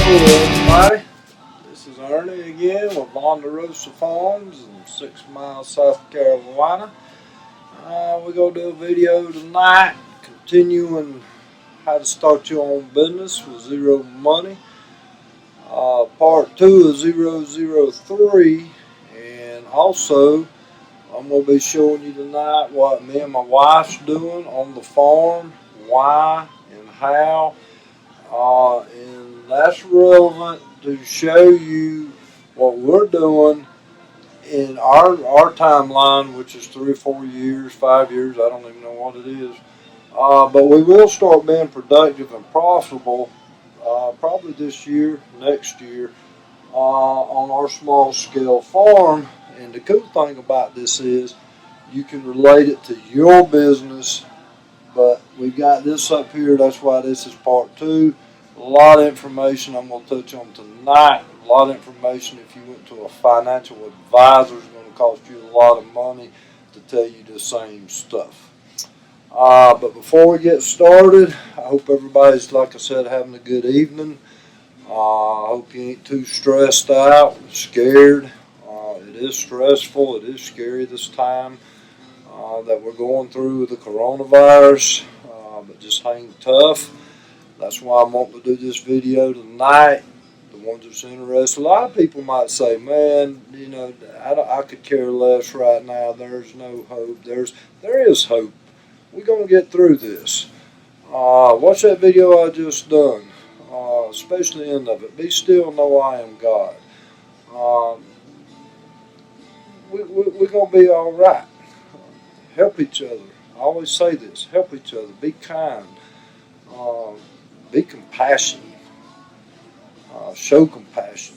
Hello everybody, this is Ernie again with Vaughn-Da-Rosa Farms in 6 Mile, South Carolina. We're going to do a video tonight continuing how to start your own business with zero money. Part 2 of 003, and also I'm going to be showing you tonight what me and my wife's doing on the farm, why and how. And that's relevant to show you what we're doing in our timeline, which is 3 or 4 years, 5 years, I don't even know what it is. But we will start being productive and profitable probably this year, next year, on our small scale farm. And the cool thing about this is you can relate it to your business, but we got this up here, that's why this is part 2. A lot of information I'm going to touch on tonight. A lot of information. If you went to a financial advisor, it's going to cost you a lot of money to tell you the same stuff. But before we get started, I hope everybody's, like I said, having a good evening. I hope you ain't too stressed out, scared. It is stressful. It is scary this time that we're going through with the coronavirus. But just hang tough. That's why I'm wanting to do this video tonight. The ones that's interested. A lot of people might say, man, you know, I could care less right now. There's no hope. There is hope. We're going to get through this. Watch that video I just done, especially the end of it. Be still, know I am God. We're going to be all right. Help each other. I always say this. Help each other. Be kind. Be compassionate. Show compassion.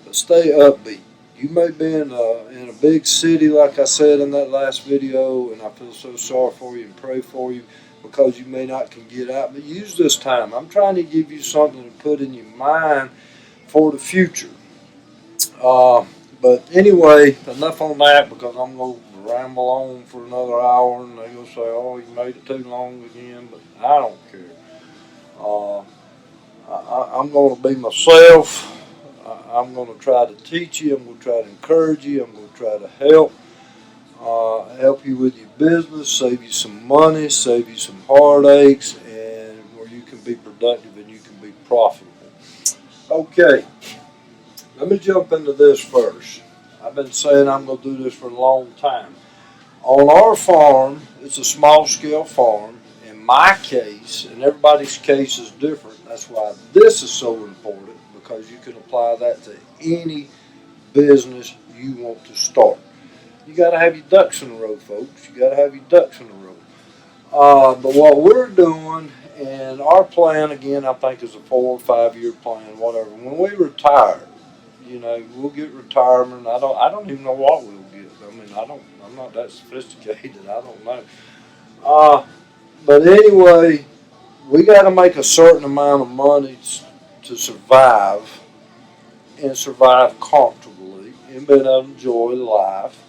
But stay upbeat. You may be in a big city, like I said in that last video, and I feel so sorry for you and pray for you because you may not can get out. But use this time. I'm trying to give you something to put in your mind for the future. But anyway, enough on that because I'm going to ramble on for another hour and they're going to say, oh, you made it too long again, but I don't care. I'm going to be myself. I'm going to try to teach you. I'm going to try to encourage you. I'm going to try to help you with your business, save you some money, save you some heartaches, and where you can be productive and you can be profitable. Okay, let me jump into this first. I've been saying I'm going to do this for a long time. On our farm, it's a small scale farm. In my case, and everybody's case is different. That's why this is so important, because you can apply that to any business you want to start. You got to have your ducks in a row, folks. You got to have your ducks in a row. But what we're doing, and our plan, again, I think is a 4 or 5 year plan, whatever. When we retire, you know, we'll get retirement. I don't even know what we'll get. I mean, I'm not that sophisticated. I don't know. But anyway, we got to make a certain amount of money to survive and survive comfortably and be able to enjoy life.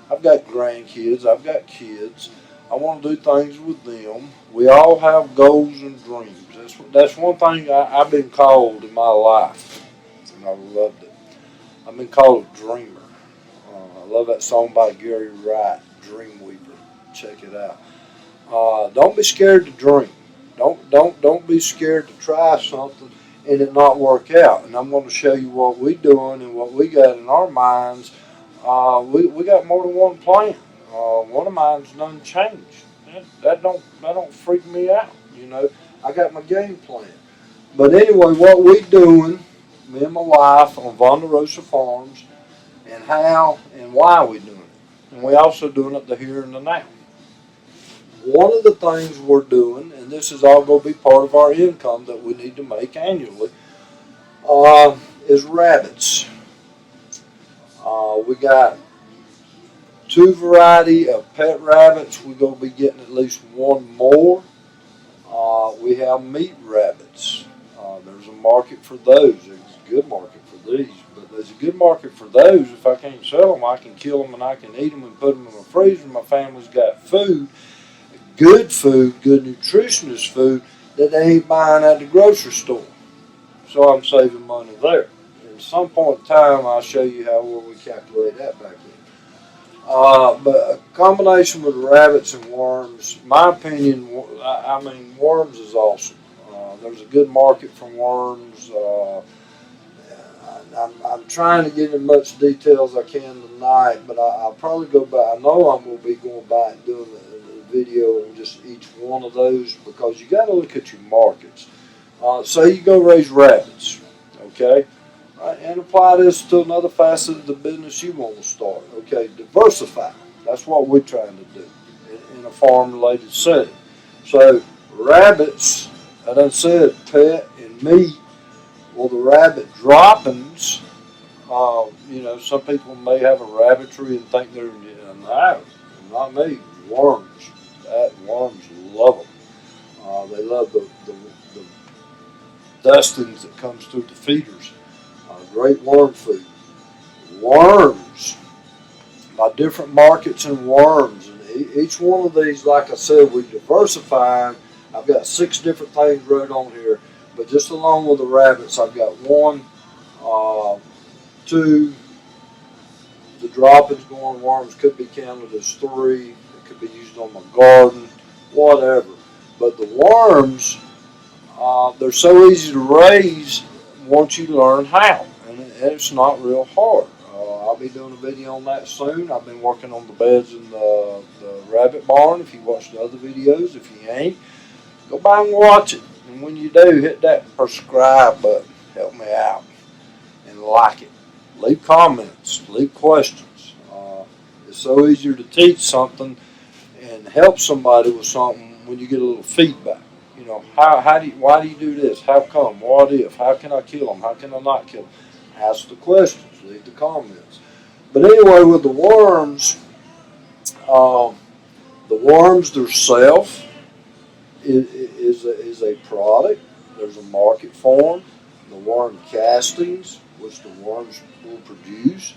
I've got grandkids. I've got kids. I want to do things with them. We all have goals and dreams. That's one thing I've been called in my life, and I loved it. I've been called a dreamer. I love that song by Gary Wright, Dreamweaver. Check it out. Don't be scared to dream. Don't be scared to try something and it not work out. And I'm going to show you what we're doing and what we got in our minds. We got more than one plan. One of mine's done changed. That don't freak me out. You know, I got my game plan. But anyway, what we doing, me and my wife on Vaughn-Da-Rosa Farms, and how and why we doing it. And we also doing it the here and the now. One of the things we're doing, and this is all going to be part of our income that we need to make annually, is rabbits. We got 2 variety of pet rabbits. We're going to be getting at least 1 more. We have meat rabbits. There's a market for those. There's a good market for these, but there's a good market for those. If I can't sell them, I can kill them and I can eat them and put them in my freezer. My family's got food, good nutritionist food that they ain't buying at the grocery store. So I'm saving money there. At some point in time, I'll show you how we calculate that back in. But a combination with rabbits and worms, my opinion, I mean, worms is awesome. There's a good market for worms. I'm trying to get as much detail as I can tonight, but I'll probably go by. I know I'm going to be going by and doing a video on just each one of those because you got to look at your markets. Say you go raise rabbits, okay? And apply this to another facet of the business you want to start. Okay, diversify. That's what we're trying to do in a farm-related setting. So rabbits, I done said pet and meat. Well, the rabbit droppings, some people may have a rabbitry and think they're, no, not me, worms. Worms love them. They love the dustings that comes through the feeders. Great worm food. Worms, by different markets and worms. And each one of these, like I said, we diversify. I've got 6 different things wrote on here. But just along with the rabbits, I've got 1, 2, the droppings going worms could be counted as 3. It could be used on my garden, whatever. But the worms, they're so easy to raise once you learn how. And it's not real hard. I'll be doing a video on that soon. I've been working on the beds in the rabbit barn. If you watched the other videos, if you ain't, go by and watch it. And when you do, hit that subscribe button. Help me out. And like it. Leave comments. Leave questions. It's so easier to teach something and help somebody with something when you get a little feedback. Why do you do this? How come? What if? How can I kill them? How can I not kill them? Ask the questions. Leave the comments. But anyway, with the worms, themselves is a product. There's a market for them. The worm castings, which the worms will produce,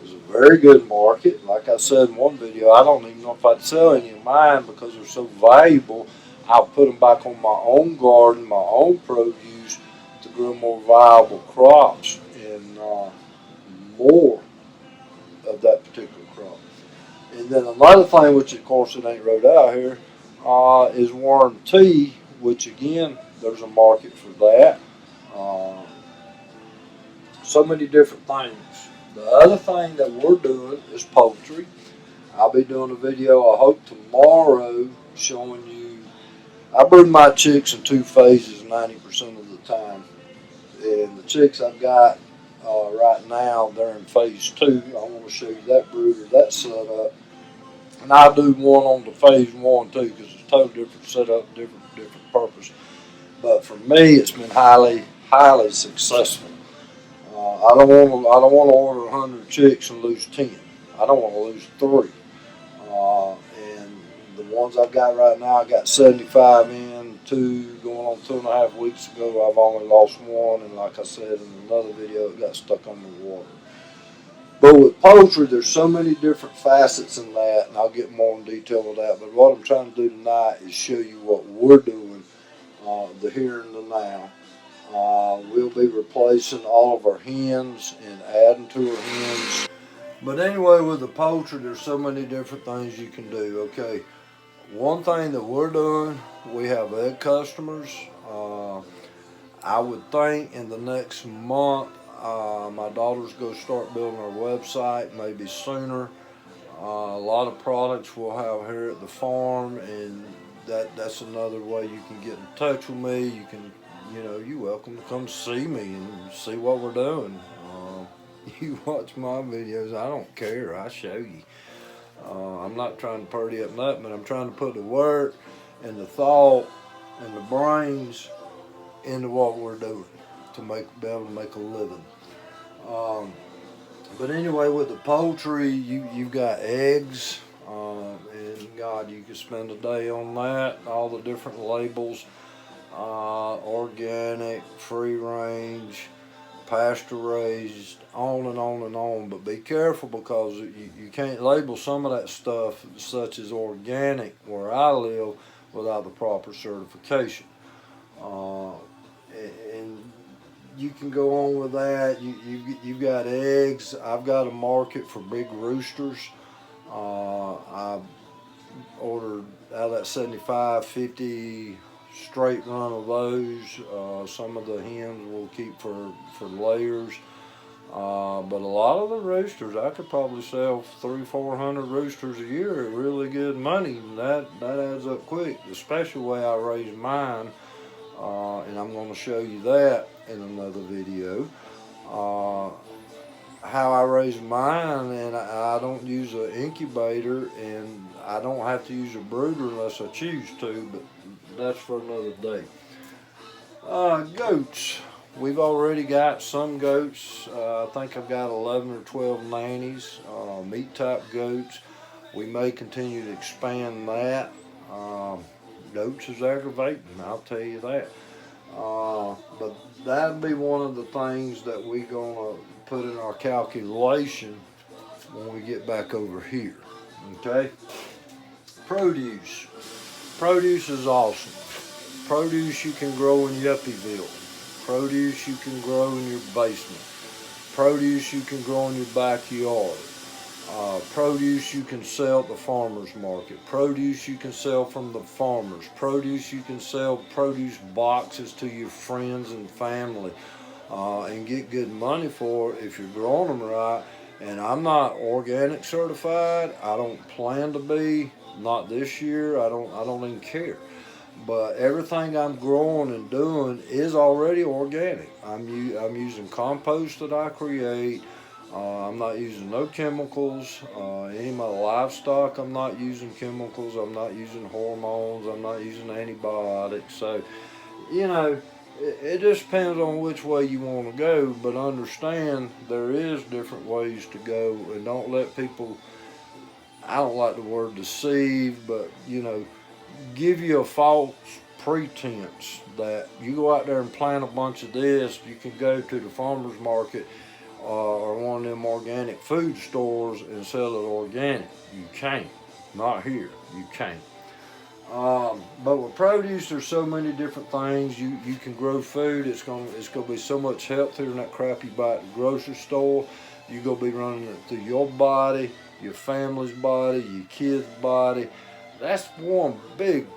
is a very good market. Like I said in one video, I don't even know if I'd sell any of mine because they're so valuable. I'll put them back on my own garden, my own produce, to grow more viable crops and more of that particular crop. And then another thing, which of course it ain't wrote out here, is worm tea, which again, there's a market for that. So many different things. The other thing that we're doing is poultry. I'll be doing a video, I hope tomorrow, showing you. I brood my chicks in 2 phases 90% of the time. And the chicks I've got right now, they're in phase 2. I want to show you that brooder, that setup. And I'll do one on the phase 1 too, because it's a totally different setup, different purpose. But for me, it's been highly successful. I don't want to order 100 chicks and lose 10. I don't want to lose 3. And the ones I've got right now, I got 75 in, 2 going on 2.5 weeks ago. I've only lost 1, and like I said in another video, it got stuck on the water. But with poultry, there's so many different facets in that, and I'll get more in detail with that. But what I'm trying to do tonight is show you what we're doing, the here and the now. We'll be replacing all of our hens and adding to our hens. But anyway, with the poultry, there's so many different things you can do. Okay, one thing that we're doing, we have egg customers. I would think in the next month, my daughter's going to start building our website, maybe sooner. A lot of products we'll have here at the farm, and that's another way you can get in touch with me. You can, you're welcome to come see me and see what we're doing. You watch my videos, I don't care, I show you. I'm not trying to party up nothing, but I'm trying to put the work and the thought and the brains into what we're doing to be able to make a living. But anyway, with the poultry, you've got eggs, and God, you can spend a day on that, all the different labels, organic, free range, pasture raised, on and on and on. But be careful, because you can't label some of that stuff such as organic where I live without the proper certification. And you can go on with that. You've got eggs. I've got a market for big roosters. I ordered out of that 75, 50 straight run of those. Some of the hens we'll keep for layers. But a lot of the roosters, I could probably sell 300-400 roosters a year at really good money. And that adds up quick, especially the way I raise mine. And I'm going to show you that in another video. How I raise mine, and I don't use an incubator, and I don't have to use a brooder unless I choose to, but that's for another day. Goats. We've already got some goats. I think I've got 11 or 12 nannies, meat type goats. We may continue to expand that. Goats is aggravating, I'll tell you that. But that'd be one of the things that we're gonna put in our calculation when we get back over here. Okay? Produce. Produce is awesome. Produce you can grow in Yuppieville. Produce you can grow in your basement. Produce you can grow in your backyard. Produce you can sell at the farmer's market. Produce you can sell from the farmers. Produce you can sell produce boxes to your friends and family and get good money for it if you're growing them right. And I'm not organic certified. I don't plan to be. Not this year. I don't even care. But everything I'm growing and doing is already organic. I'm using compost that I create. I'm not using no chemicals. Any of my livestock, I'm not using chemicals. I'm not using hormones. I'm not using antibiotics. So, you know, it just depends on which way you want to go. But understand there is different ways to go. And don't let people, I don't like the word deceive, but, you know, give you a false pretense that you go out there and plant a bunch of this, you can go to the farmer's market or one of them organic food stores and sell it organic. You can't. Not here. You can't. But with produce, there's so many different things. You can grow food. It's gonna be so much healthier than that crap you buy at the grocery store. You're gonna be running it through your body, your family's body, your kid's body. That's one big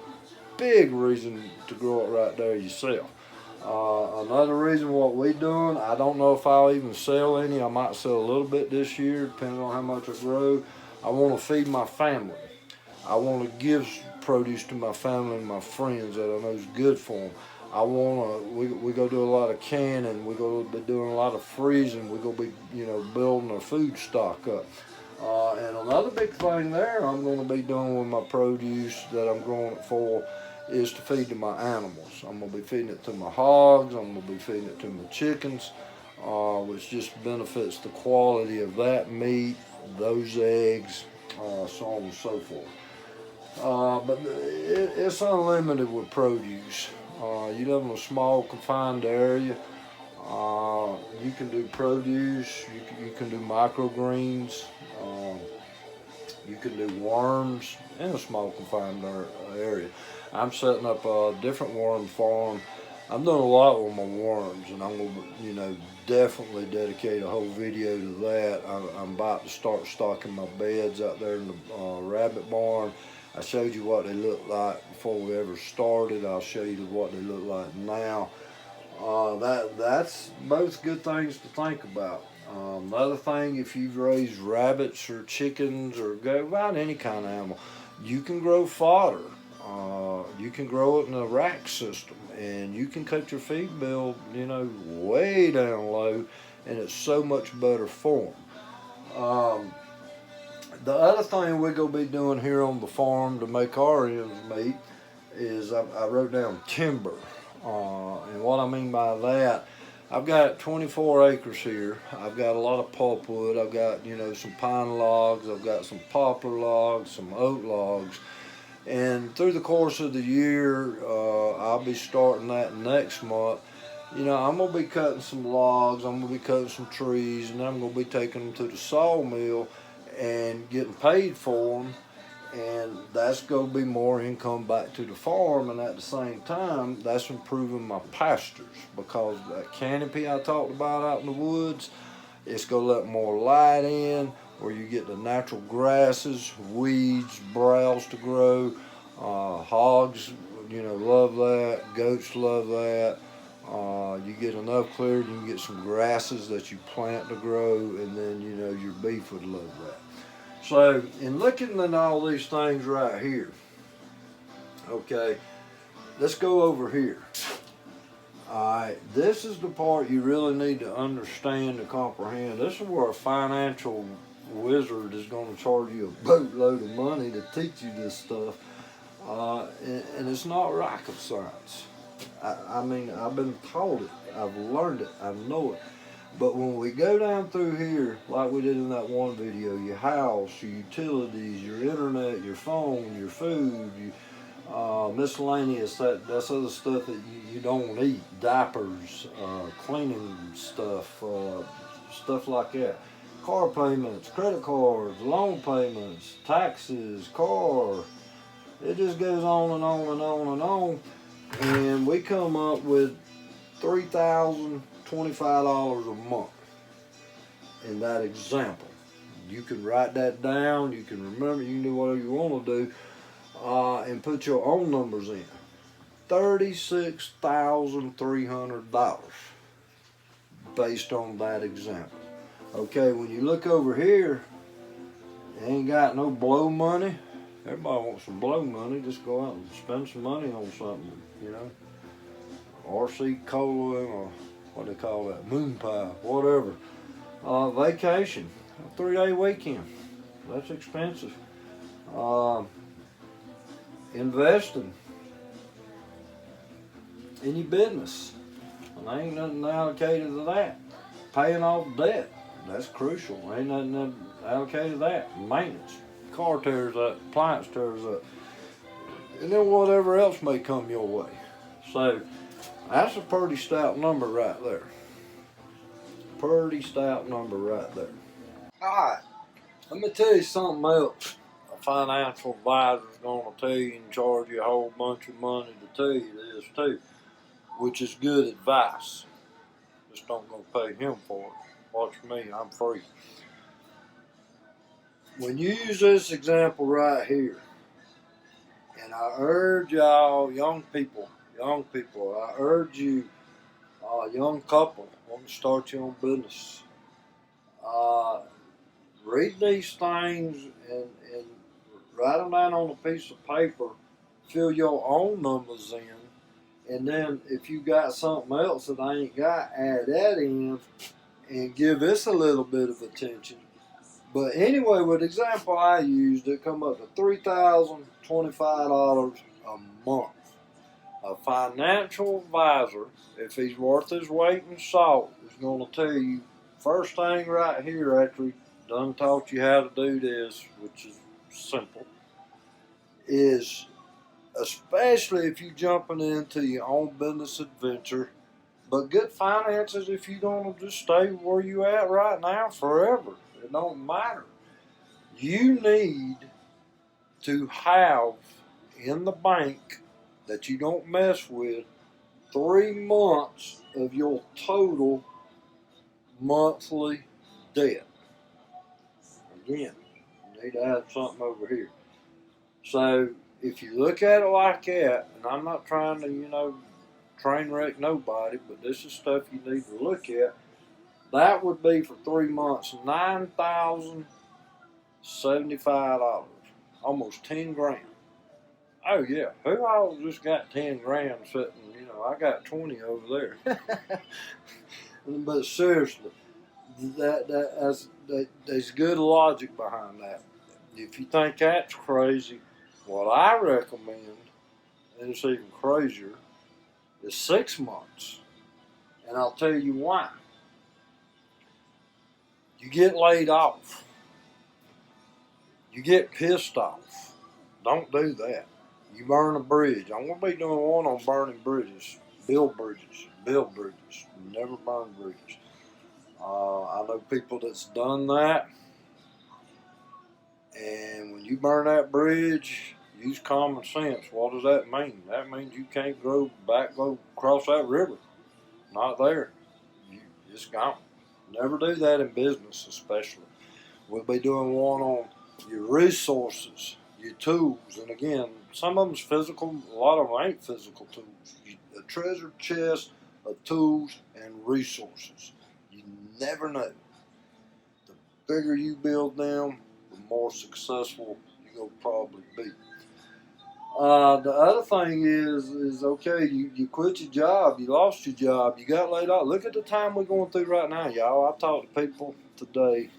reason to grow it right there yourself. Another reason what we doing, I don't know if I'll even sell any. I might sell a little bit this year, depending on how much I grow. I want to feed my family. I want to give produce to my family and my friends that I know is good for them. We go do a lot of canning. We go be doing a lot of freezing. We go be building our food stock up. And another big thing there I'm going to be doing with my produce that I'm growing it for is to feed to my animals. I'm going to be feeding it to my hogs. I'm going to be feeding it to my chickens, which just benefits the quality of that meat, those eggs, so on and so forth. But it's unlimited with produce. You live in a small confined area. You can do produce. You can do microgreens. You can do worms in a small confined area. I'm setting up a different worm farm. I'm doing a lot with my worms, and I'm going to, definitely dedicate a whole video to that. I'm about to start stocking my beds out there in the rabbit barn. I showed you what they look like before we ever started. I'll show you what they look like now. That's both good things to think about. Another thing, if you've raised rabbits or chickens or go about any kind of animal, you can grow fodder. You can grow it in a rack system, and you can cut your feed bill, way down low, and it's so much better for them. The other thing we're going to be doing here on the farm to make our ends meet is I wrote down timber. And what I mean by that, I've got 24 acres here. I've got a lot of pulpwood. I've got, some pine logs. I've got some poplar logs, some oak logs. And through the course of the year, I'll be starting that next month. I'm going to be cutting some logs. I'm going to be cutting some trees. And I'm going to be taking them to the sawmill and getting paid for them. and that's going to be more income back to the farm, and at the same time that's improving my pastures, because that canopy I talked about out in the woods, it's going to let more light in, where you get the natural grasses, weeds, browse to grow. Hogs, love that. Goats love that. You get enough cleared, you can get some grasses that you plant to grow, and then your beef would love that. So, in looking at all these things right here, okay, let's go over here. Alright, this is the part you really need to understand and comprehend. This is where a financial wizard is going to charge you a boatload of money to teach you this stuff. And it's not rocket science. I mean, I've been taught it, I've learned it, I know it. But when we go down through here, like we did in that one video, your house, your utilities, your internet, your phone, your food, miscellaneous, that's other stuff that you don't eat, diapers, cleaning stuff, stuff like that. Car payments, credit cards, loan payments, taxes, car. It just goes on and on and on and on. And we come up with $3,025 a month in that example. You can write that down, you can remember, you can do whatever you want to do, and put your own numbers in. $36,300 based on that example. Okay, when you look over here, you ain't got no blow money. Everybody wants some blow money. Just go out and spend some money on something, RC cola, or what they call that, moon pie, whatever. Vacation, a 3-day weekend. That's expensive. Investing in your business, and there ain't nothing allocated to that. Paying off debt, that's crucial. Ain't nothing allocated to that. Maintenance, car tears up, appliance tears up, and then whatever else may come your way. So that's a pretty stout number right there. Pretty stout number right there. Alright, let me tell you something else. A financial advisor is going to tell you and charge you a whole bunch of money to tell you this too, which is good advice. Just don't go pay him for it. Watch me, I'm free. When you use this example right here, and I urge y'all, young people, I urge you, young couple, want to start your own business. Read these things and write them down on a piece of paper, fill your own numbers in, and then if you got something else that I ain't got, add that in, and give this a little bit of attention. But anyway, with the example I used, it come up to $3,025 a month. A financial advisor, if he's worth his weight in salt, is going to tell you first thing right here after he done taught you how to do this, which is simple, is especially if you're jumping into your own business adventure, but good finances if you're going to just stay where you at right now forever. It don't matter. You need to have in the bank that you don't mess with 3 months of your total monthly debt. Again, you need to have something over here. So if you look at it like that, and I'm not trying to, train wreck nobody, but this is stuff you need to look at. That would be for 3 months, $9,075, almost 10 grand. Oh yeah, who all just got 10 grand sitting? I got 20 over there. But seriously, there's good logic behind that. If you think that's crazy, what I recommend, and it's even crazier, is 6 months. And I'll tell you why. You get laid off. You get pissed off. Don't do that. You burn a bridge. I'm going to be doing one on burning bridges. Build bridges. Never burn bridges. I know people that's done that, And when you burn that bridge, use common sense. What does that mean? That means you can't go across that river. Not there. It's gone. Never do that in business, especially. We'll be doing one on your resources, your tools, and again, some of them's physical. A lot of them ain't physical tools. A treasure chest of tools and resources. You never know. The bigger you build them, the more successful you'll probably be. The other thing is okay, you quit your job, you lost your job, you got laid off. Look at the time we're going through right now, y'all. I talked to people today,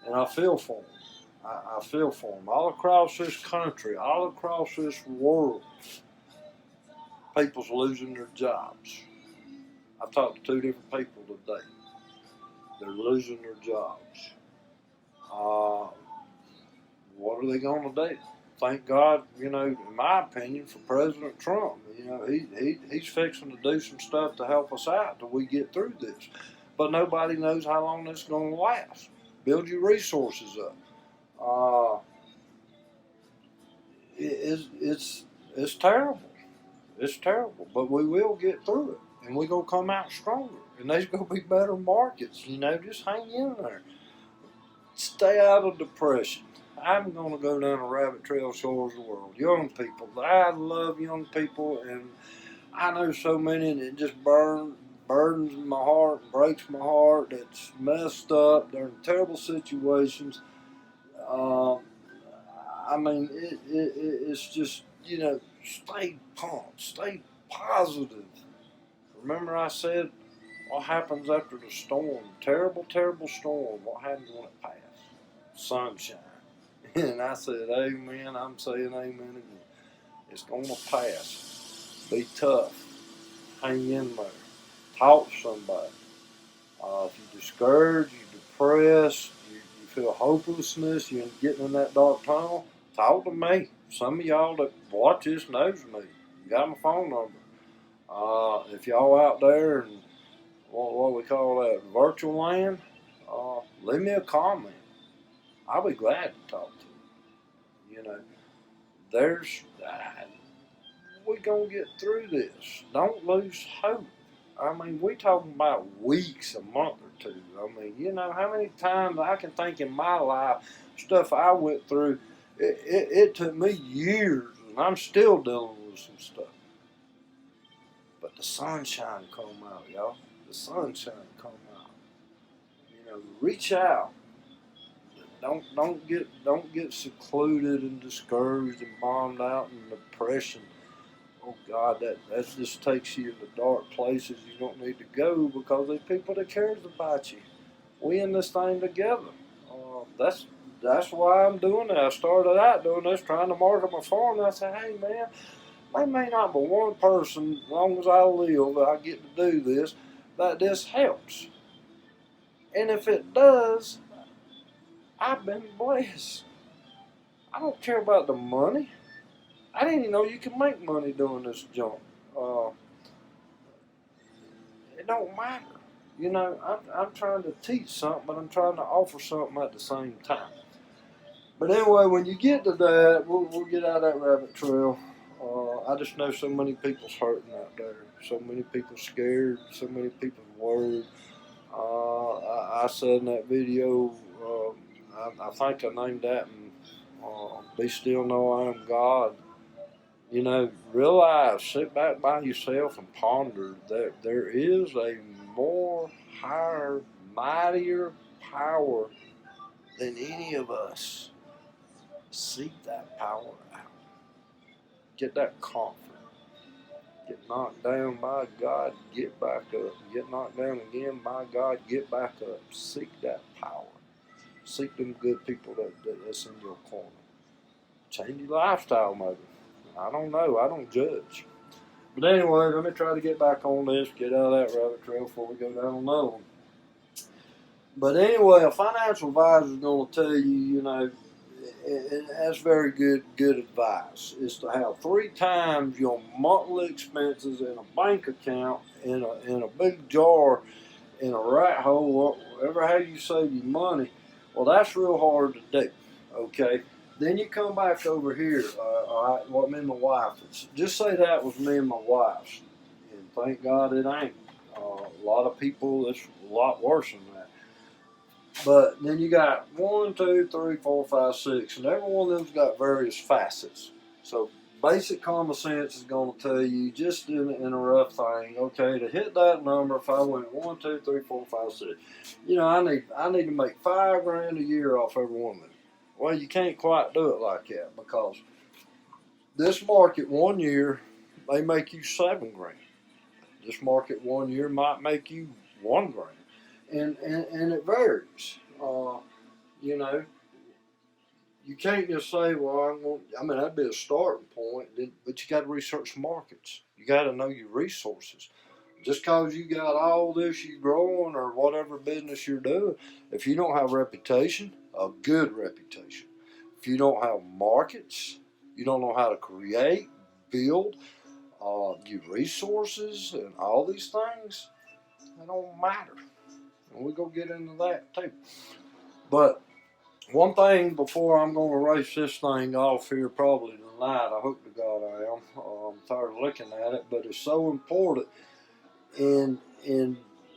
and I feel for them. I feel for them. All across this country, all across this world, people's losing their jobs. I talked to two different people today. They're losing their jobs. What are they going to do? Thank God, in my opinion, for President Trump. He's fixing to do some stuff to help us out till we get through this. But nobody knows how long this is going to last. Build your resources up. It's terrible. It's terrible, but we will get through it, and we're going to come out stronger. And there's going to be better markets. Just hang in there. Stay out of depression. I'm going to go down a rabbit trail shores of the world. Young people. I love young people, and I know so many, and it just burdens my heart, breaks my heart. That's messed up. They're in terrible situations. It's just, stay pumped, stay positive. Remember I said, what happens after the storm? Terrible, terrible storm. What happens when it passes? Sunshine. And I said, amen. I'm saying amen again. It's going to pass. Be tough. Hang in there. Talk to somebody. If you're discouraged, you're depressed, you feel hopelessness, you're getting in that dark tunnel, talk to me. Some of y'all that watch this knows me. You got my phone number. If y'all out there in what we call that virtual land, leave me a comment. I'll be glad to talk to you. We're going to get through this. Don't lose hope. We talking about weeks, a month or two. How many times I can think in my life, stuff I went through, it took me years, and I'm still dealing with some stuff. But the sunshine come out, y'all. The sunshine come out. Reach out. Don't get secluded and discouraged and bombed out in depression. Oh God, that just takes you into dark places you don't need to go, because there's people that cares about you. We in this thing together. That's why I'm doing it. I started out doing this, trying to market my farm. And I said, hey man, there may not be one person, as long as I live, I get to do this, that this helps. And if it does, I've been blessed. I don't care about the money. I didn't even know you can make money doing this junk. It don't matter. I'm trying to teach something, but I'm trying to offer something at the same time. But anyway, when you get to that, we'll get out of that rabbit trail. I just know so many people's hurting out there. So many people scared. So many people worried. I said in that video, I think I named that, Be Still Know I Am God. Realize, sit back by yourself and ponder that there is a more higher, mightier power than any of us. Seek that power out. Get that comfort. Get knocked down by God, get back up. Get knocked down again by God, get back up. Seek that power. Seek them good people that's in your corner. Change your lifestyle, maybe. I don't know. I don't judge. But anyway, let me try to get back on this, get out of that rabbit trail before we go down another one. But anyway, a financial advisor is going to tell you, and that's very good advice, is to have 3 times your monthly expenses in a bank account, in a big jar, in a rat hole, whatever how you save your money, Well, that's real hard to do. Okay. Then you come back over here. All right, what me and my wife. Just say that was me and my wife, and thank God it ain't. A lot of people, it's a lot worse than that. But then you got one, two, three, four, five, six, and every one of them's got various facets. So basic common sense is going to tell you just in a rough thing. Okay, to hit that number, if I went 1, 2, 3, 4, 5, 6, I need to make $5 grand a year off every one of them. Well, you can't quite do it like that because this market 1 year may make you $7 grand. This market 1 year might make you $1 grand, and it varies. You know, you can't just say, "Well, I mean, that'd be a starting point," but you got to research markets. You got to know your resources. Just because you got all this you growing or whatever business you're doing, if you don't have reputation, a good reputation, if you don't have markets, you don't know how to create, build, your resources, and all these things, it don't matter. And we're going to get into that too. But one thing before I'm going to erase this thing off here probably tonight, I hope to God I am. I'm tired of looking at it, but it's so important. In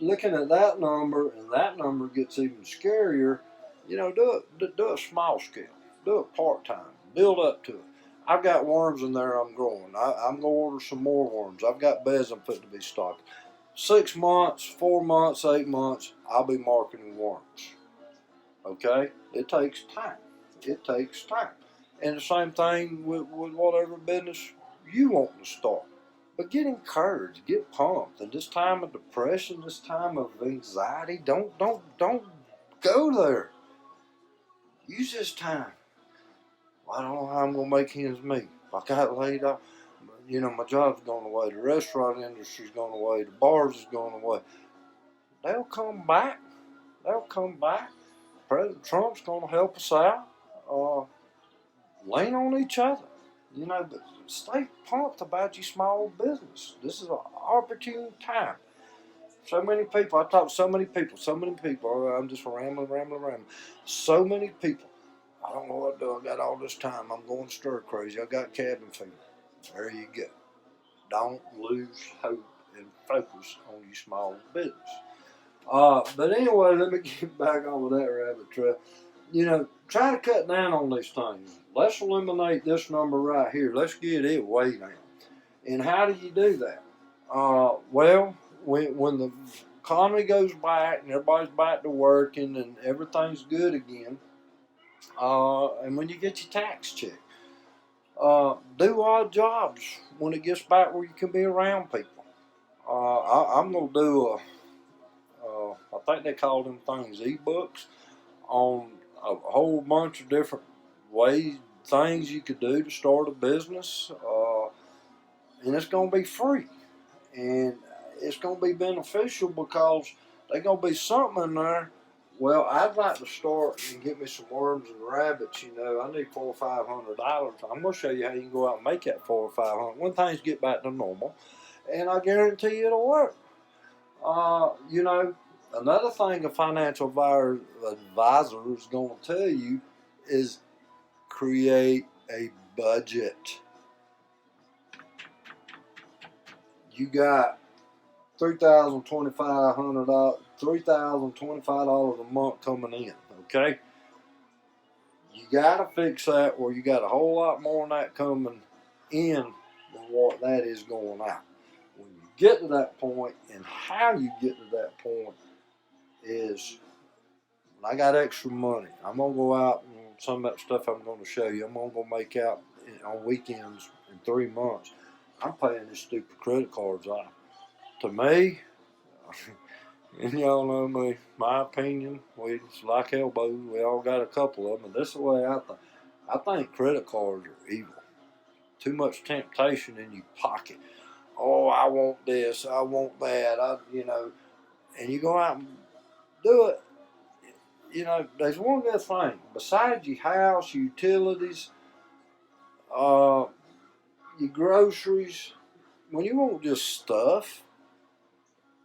looking at that number, and that number gets even scarier, do it small scale. Do it part time. Build up to it. I've got worms in there I'm growing. I'm going to order some more worms. I've got beds I'm putting to be stocked. 6 months, 4 months, 8 months, I'll be marketing worms. Okay? It takes time. It takes time. And the same thing with whatever business you want to start. But get encouraged, get pumped. And this time of depression, this time of anxiety, don't go there. Use this time. I don't know how I'm gonna make ends meet. If I got laid off, my job's going away, the restaurant industry's going away, the bars is going away. They'll come back. They'll come back. President Trump's gonna help us out. Lean on each other. But stay pumped about your small business. This is an opportune time. So many people, I talk to so many people, I'm just rambling. So many people, I don't know what to do, I got all this time, I'm going stir crazy, I got cabin fever. There you go. Don't lose hope and focus on your small business. But anyway, let me get back on with that rabbit trail. Try to cut down on these things. Let's eliminate this number right here. Let's get it way down. And how do you do that? Well, when the economy goes back and everybody's back to working and everything's good again, and when you get your tax check, do odd jobs when it gets back where you can be around people. I'm gonna do I think they call them things ebooks on a whole bunch of different things you could do to start a business, and it's gonna be free. And it's going to be beneficial because there's going to be something in there. Well, I'd like to start and get me some worms and rabbits. I need $400 or $500. I'm going to show you how you can go out and make that $400 or $500 when things get back to normal, and I guarantee you it'll work. Another thing a financial advisor is going to tell you is create a budget. You got $3,025 a month coming in. Okay, you got to fix that, or you got a whole lot more than that coming in than what that is going out. When you get to that point, and how you get to that point is, when I got extra money, I'm gonna go out and some of that stuff I'm going to show you. I'm gonna go make out on weekends in 3 months. I'm paying this stupid credit cards off. To me, and y'all know me, my opinion, it's like elbows. We all got a couple of them. And this is the way I think. I think credit cards are evil. Too much temptation in your pocket. Oh, I want this. I want that. And you go out and do it. There's one good thing. Besides your house, your utilities, your groceries, when you want just stuff,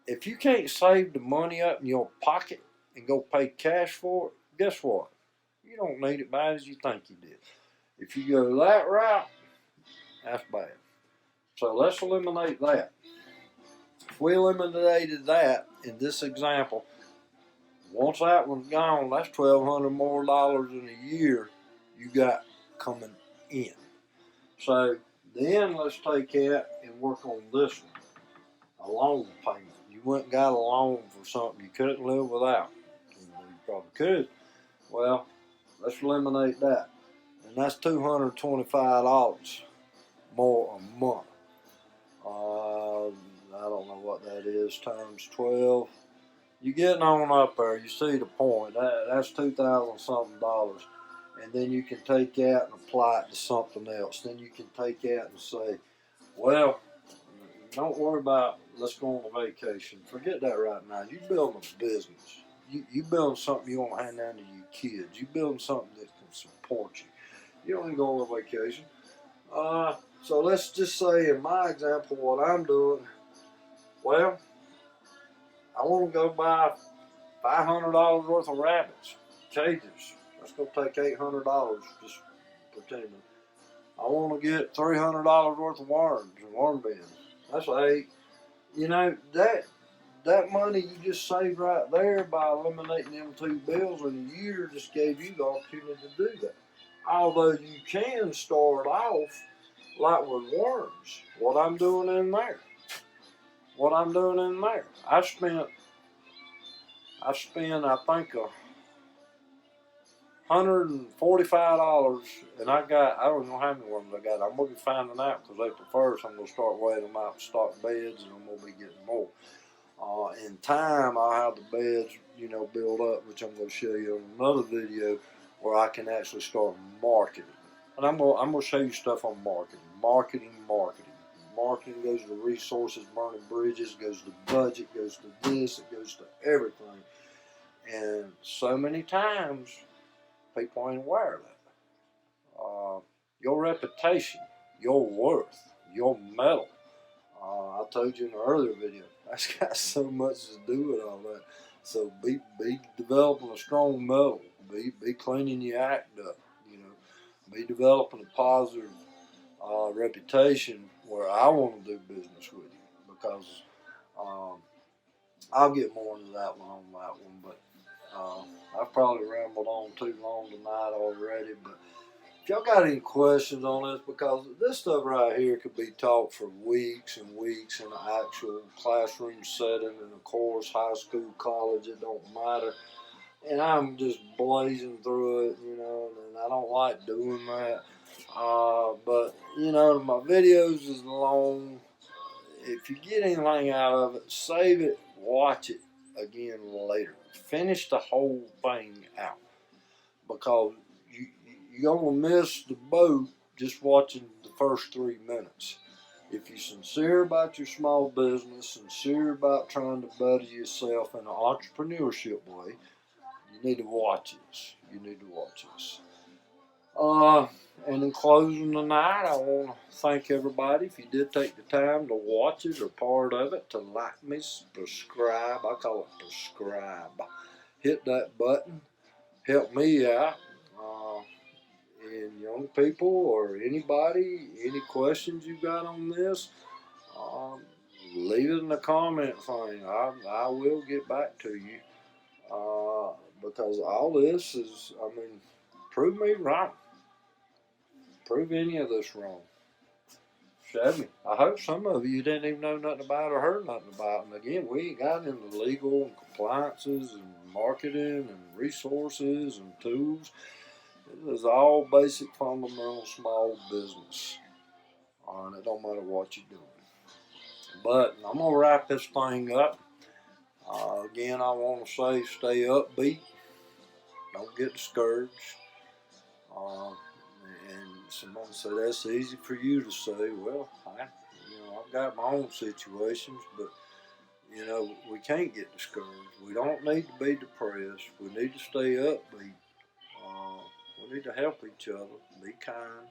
if you can't save the money up in your pocket and go pay cash for it, guess what? You don't need it bad as you think you did. If you go that route, that's bad. So let's eliminate that. If we eliminated that in this example, once that one's gone, that's $1,200 more in a year you got coming in. So then let's take that and work on this one, a loan payment. You went and got a loan for something you couldn't live without. You probably could. Well, let's eliminate that. And that's $225 more a month. I don't know what that is, times 12. You're getting on up there. You see the point. That's $2,000 something. And then you can take that and apply it to something else. Then you can take that and say, well, don't worry about let's go on a vacation. Forget that right now. You're building a business. You building something you want to hand down to your kids. You building something that can support you. You don't need to go on a vacation. So let's just say in my example what I'm doing, well, I want to go buy $500 worth of rabbits, cages. That's going to take $800, just pretending. I want to get $300 worth of worms and worm bins. That's $8. You know, that money you just saved right there by eliminating them two bills in a year just gave you the opportunity to do that. Although you can start off like with worms. What I'm doing in there. I spent I think $145, and I don't know how many worms I got. I'm gonna be finding out because April 1st I'm gonna start weighing them out, stock beds, and I'm gonna be getting more. In time, I'll have the beds, build up, which I'm gonna show you in another video, where I can actually start marketing. And I'm gonna show you stuff on marketing. Marketing goes to resources, burning bridges, goes to budget, goes to this, it goes to everything. And so many times, people ain't aware of that. Your reputation, your worth, your mettle. I told you in an earlier video, that's got so much to do with all that. So be developing a strong mettle. Be cleaning your act up. Be developing a positive reputation where I want to do business with you, because I'll get more into that one, but I've probably rambled on too long tonight already. But if y'all got any questions on this, because this stuff right here could be taught for weeks and weeks in an actual classroom setting, in a course, high school, college, it don't matter. And I'm just blazing through it, and I don't like doing that. But, my videos is long. If you get anything out of it, save it, watch it again later. Finish the whole thing out, because you're going to miss the boat just watching the first 3 minutes. If you're sincere about your small business, sincere about trying to better yourself in an entrepreneurship way, you need to watch this. And in closing tonight, I want to thank everybody. If you did take the time to watch it or part of it, to like me, subscribe. I call it prescribe. Hit that button. Help me out. And young people or anybody, any questions you got on this, leave it in the comment thing. I will get back to you. Because all this is, prove me wrong. Prove any of this wrong. Show me. I hope some of you didn't even know nothing about or heard nothing about. And again, we ain't got into legal and compliances and marketing and resources and tools. It is all basic, fundamental, small business. And it don't matter what you're doing. But I'm going to wrap this thing up. Again, I want to say stay upbeat. Don't get discouraged. And someone said that's easy for you to say. Well, I've got my own situations, but we can't get discouraged. We don't need to be depressed. We need to stay upbeat. We need to help each other. Be kind.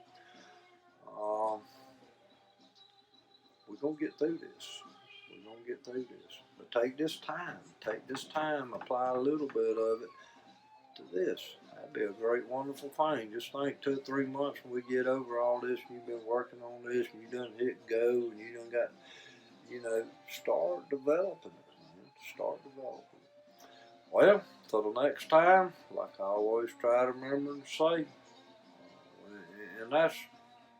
We're gonna get through this. But take this time. Apply a little bit of it to this. That'd be a great, wonderful thing. Just think 2 or 3 months when we get over all this and you've been working on this and you done hit go and you done got, start developing it. Start developing it. Well, till the next time, like I always try to remember and say, and that's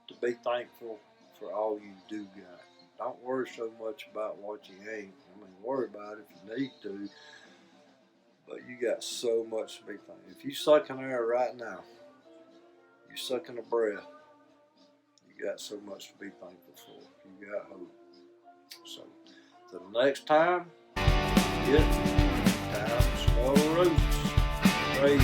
to be thankful for all you do got. Don't worry so much about what you ain't. Worry about it if you need to. But you got so much to be thankful. If you sucking air right now, you sucking a breath, you got so much to be thankful for. You got hope. So, till the next time, time to smell the roses. Pray